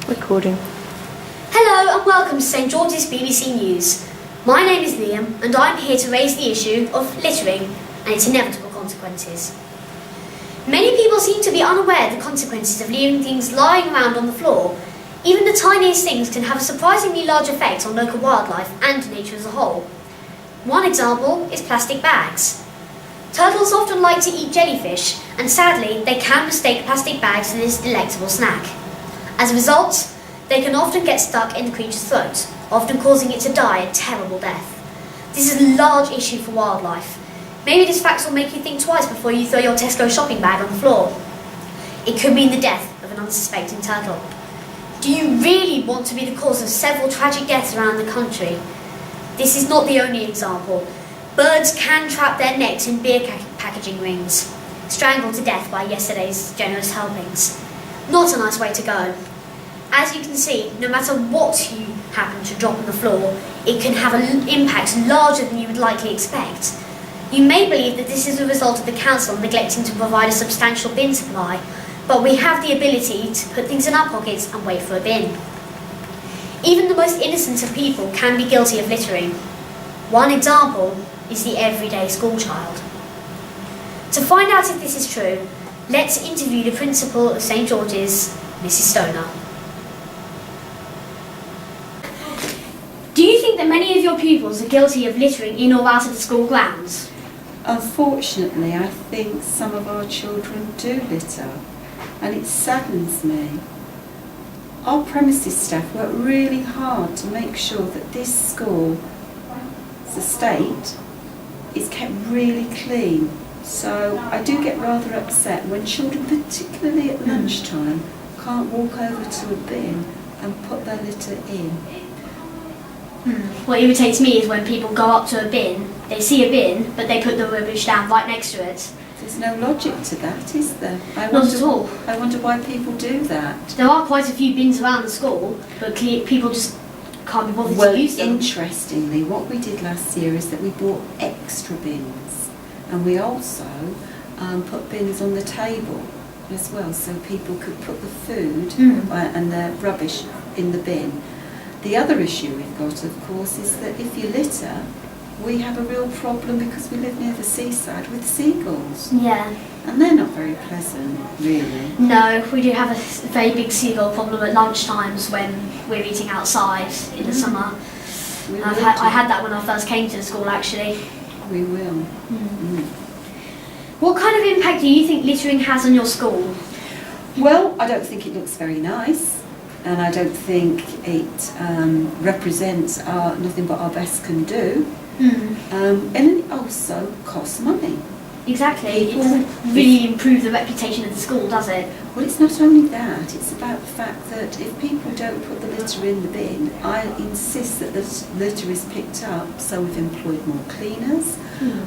Recording. Hello and welcome to St George's BBC News. My name is Liam and I'm here to raise the issue of littering and its inevitable consequences. Many people seem to be unaware of the consequences of leaving things lying around on the floor. Even the tiniest things can have a surprisingly large effect on local wildlife and nature as a whole. One example is plastic bags. Turtles often like to eat jellyfish, and sadly they can mistake plastic bags for this delectable snack. As a result, they can often get stuck in the creature's throat, often causing it to die a terrible death. This is a large issue for wildlife. Maybe this fact will make you think twice before you throw your Tesco shopping bag on the floor. It could mean the death of an unsuspecting turtle. Do you really want to be the cause of several tragic deaths around the country? This is not the only example. Birds can trap their necks in beer packaging rings, strangled to death by yesterday's generous helpings. Not a nice way to go. As you can see, no matter what you happen to drop on the floor, it can have an impact larger than you would likely expect. You may believe that this is a result of the council neglecting to provide a substantial bin supply, but we have the ability to put things in our pockets and wait for a bin. Even the most innocent of people can be guilty of littering. One example is the everyday schoolchild. To find out if this is true, let's interview the principal of St George's, Mrs Stoner. Do you think that many of your pupils are guilty of littering in or out of the school grounds? Unfortunately, I think some of our children do litter, and it saddens me. Our premises staff work really hard to make sure that this school's estate is kept really clean. So I do get rather upset when children, particularly at lunchtime, can't walk over to a bin and put their litter in. What irritates me is when people go up to a bin, they see a bin, but they put the rubbish down right next to it. There's no logic to that, is there? Not at all. I wonder why people do that. There are quite a few bins around the school, but people just can't be bothered Well, to use them. interestingly, what we did last year is that we bought extra bins, and we also put bins on the table as well, so people could put the food and their rubbish in the bin. The other issue we've got, of course, is that if you litter, we have a real problem because we live near the seaside with seagulls. Yeah. And they're not very pleasant, really. No, we do have a very big seagull problem at lunchtimes when we're eating outside in the summer. I had that when I first came to the school, actually. We will. What kind of impact do you think littering has on your school? Well, I don't think it looks very nice, and I don't think it represents nothing but our best can do. And it also costs money. Exactly. It doesn't really improve the reputation of the school, does it? Well, it's not only that, it's about the fact that if people don't put the litter in the bin, I insist that the litter is picked up, so we've employed more cleaners.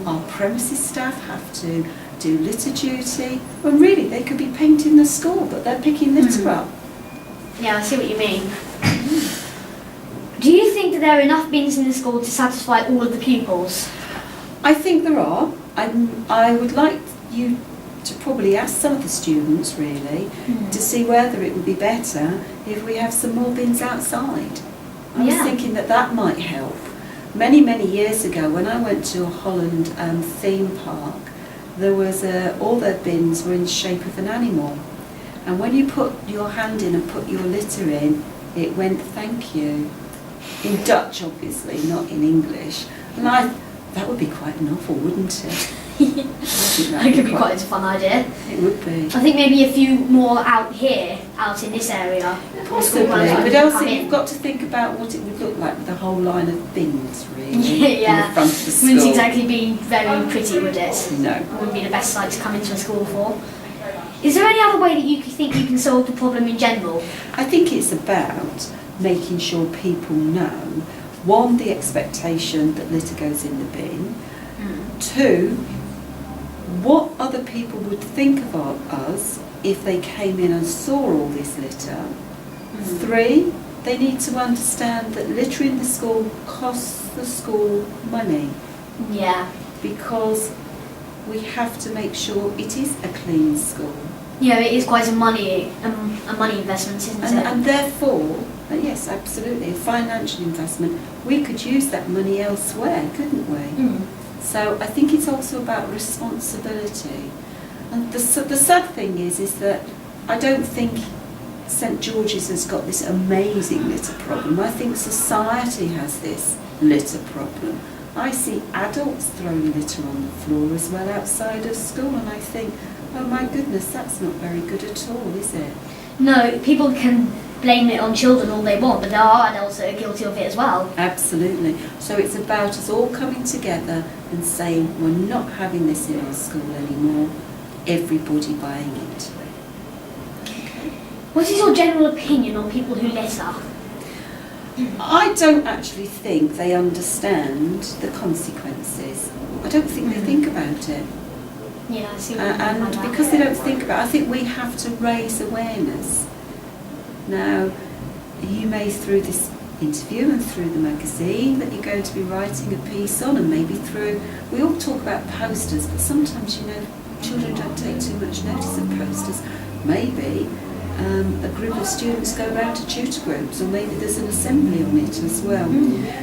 Our premises staff have to do litter duty, when really they could be painting the school, but they're picking litter up. Yeah, I see what you mean. Do you think that there are enough bins in the school to satisfy all of the pupils? I think there are. I would like you to probably ask some of the students, really, to see whether it would be better if we have some more bins outside. I was thinking that that might help. Many, many years ago, when I went to a Holland theme park, there was all their bins were in the shape of an animal. And when you put your hand in and put your litter in, it went "thank you." In Dutch, obviously, not in English. And that would be quite novel, wouldn't it? That could be quite a fun idea. It would be. I think maybe a few more out in this area. Possibly, but also you've got to think about what it would look like with a whole line of bins, really, in the front of the school. Wouldn't exactly be very pretty, would it? No. It wouldn't be the best sight to come into a school for. Is there any other way that you think you can solve the problem in general? I think it's about making sure people know, one, the expectation that litter goes in the bin, two, what other people would think of us if they came in and saw all this litter. Three, they need to understand that litter in the school costs the school money. Yeah. Because we have to make sure it is a clean school. Yeah, it is quite a money investment, isn't it? And therefore, yes, absolutely, a financial investment. We could use that money elsewhere, couldn't we? So I think it's also about responsibility. And the sad thing is that I don't think St George's has got this amazing litter problem. I think society has this litter problem. I see adults throwing litter on the floor as well outside of school, and I think, oh my goodness, that's not very good at all, is it? No, people can blame it on children all they want, but there are adults that are guilty of it as well. Absolutely. So it's about us all coming together and saying we're not having this in our school anymore, everybody buying it. What is your general opinion on people who litter? I don't actually think they understand the consequences. I don't think they think about it. Yeah, I see what you mean by And that. because they don't think about it, I think we have to raise awareness. Now, you may, through this interview and through the magazine that you're going to be writing a piece on, and maybe through, we all talk about posters, but sometimes, children don't take too much notice of posters. Maybe a group of students go round to tutor groups, or maybe there's an assembly on it as well.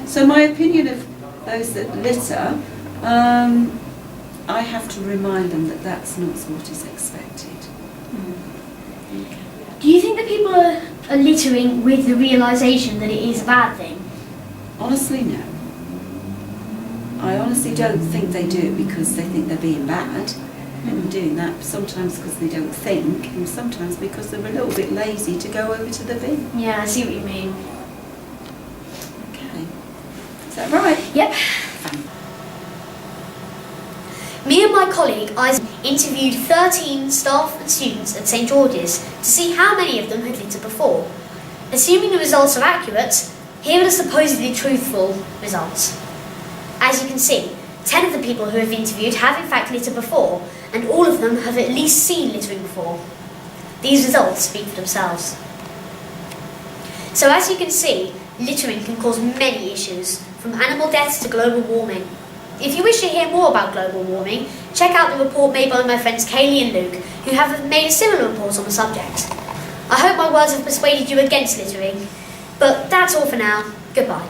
So my opinion of those that litter, I have to remind them that that's not what is expected. Do you think that people are littering with the realisation that it is a bad thing? Honestly, no. I honestly don't think they do it because they think they're being bad. They're doing that sometimes because they don't think, and sometimes because they're a little bit lazy to go over to the bin. Yeah, I see what you mean. Okay. Is that right? Yep. Me and my colleague Isaac interviewed 13 staff and students at St George's to see how many of them had littered before. Assuming the results are accurate, here are the supposedly truthful results. As you can see, 10 of the people who have interviewed have in fact littered before, and all of them have at least seen littering before. These results speak for themselves. So as you can see, littering can cause many issues, from animal deaths to global warming. If you wish to hear more about global warming, check out the report made by my friends Kaylee and Luke, who have made a similar report on the subject. I hope my words have persuaded you against littering, but that's all for now. Goodbye.